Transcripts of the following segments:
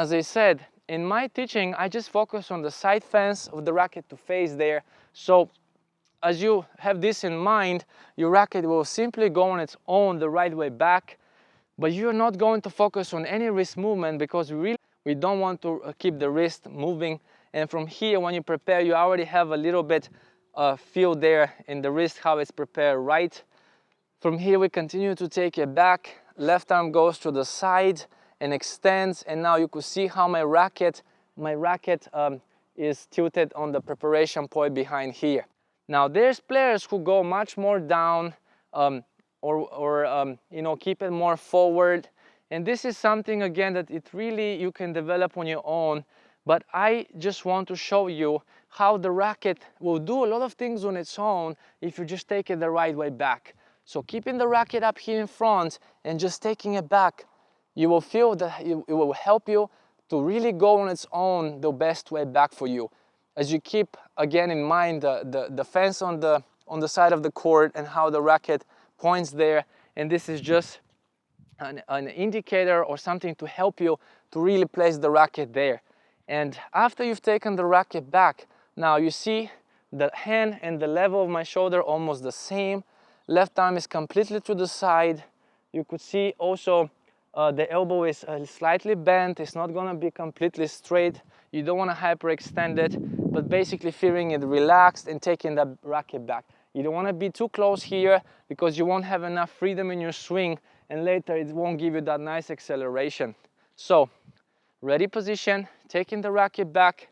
As I said, in my teaching, I just focus on the side fence of the racket to face there. So as you have this in mind, your racket will simply go on its own the right way back, but you're not going to focus on any wrist movement because we don't want to keep the wrist moving. And from here, when you prepare, you already have a little bit feel there in the wrist, how it's prepared right. From here, we continue to take it back. Left arm goes to the side and extends, and now you could see how my racket is tilted on the preparation point behind here. Now there's players who go much more down you know, keep it more forward, and this is something again that it really you can develop on your own. But I just want to show you how the racket will do a lot of things on its own if you just take it the right way back. So keeping the racket up here in front and just taking it back, you will feel that it will help you to really go on its own the best way back for you. As you keep again in mind the fence on the side of the court and how the racket points there, and this is just an indicator or something to help you to really place the racket there. And after you've taken the racket back, now you see the hand and the level of my shoulder almost the same. Left arm is completely to the side. You could see also the elbow is slightly bent. It's not gonna be completely straight. You don't wanna hyperextend it, but basically feeling it relaxed and taking the racket back. You don't wanna be too close here because you won't have enough freedom in your swing, and later it won't give you that nice acceleration. So, ready position, taking the racket back,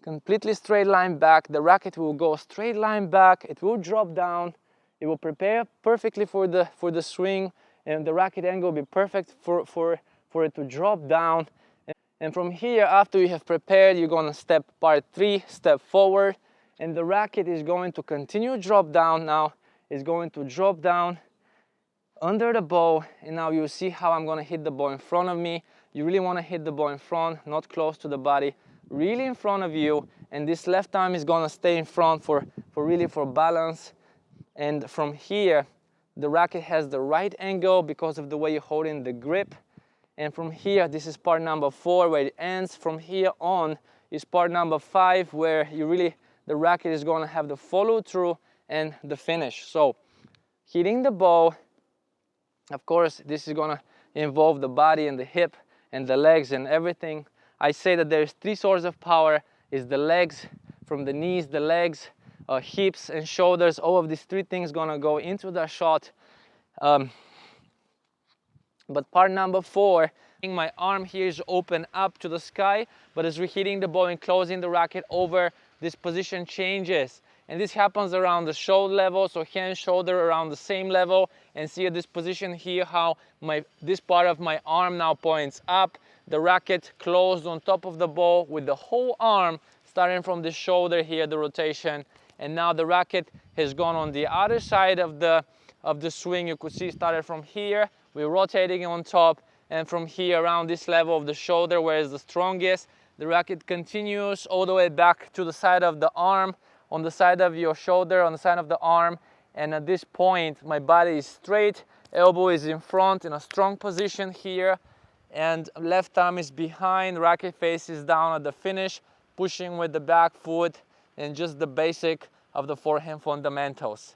completely straight line back. The racket will go straight line back. It will drop down. It will prepare perfectly for the swing, and the racket angle will be perfect for it to drop down. And from here, after you have prepared, you're going to step part 3, step forward, and the racket is going to continue drop down now. It's going to drop down under the ball, and now you'll see how I'm going to hit the ball in front of me. You really want to hit the ball in front, not close to the body, really in front of you, and this left arm is going to stay in front for balance. And from here, the racket has the right angle because of the way you're holding the grip. And from here, this is part number 4 where it ends. From here on is part number 5 where the racket is going to have the follow through and the finish. So hitting the ball, of course, this is going to involve the body and the hip and the legs and everything. I say that there's 3 sources of power. Is the legs, from the knees, the legs, hips and shoulders. All of these 3 things gonna go into the shot. But part number 4, my arm here is open up to the sky, but as we're hitting the ball and closing the racket over, this position changes. And this happens around the shoulder level, so hand, shoulder around the same level. And see at this position here how this part of my arm now points up. The racket closed on top of the ball with the whole arm, starting from the shoulder here, the rotation. And now the racket has gone on the other side of the swing. You could see started from here. We're rotating on top, and from here around this level of the shoulder where it's the strongest, the racket continues all the way back to the side of the arm, on the side of your shoulder, on the side of the arm. And at this point, my body is straight, elbow is in front in a strong position here, and left arm is behind, racket face is down at the finish, pushing with the back foot, and just the basic of the forehand fundamentals.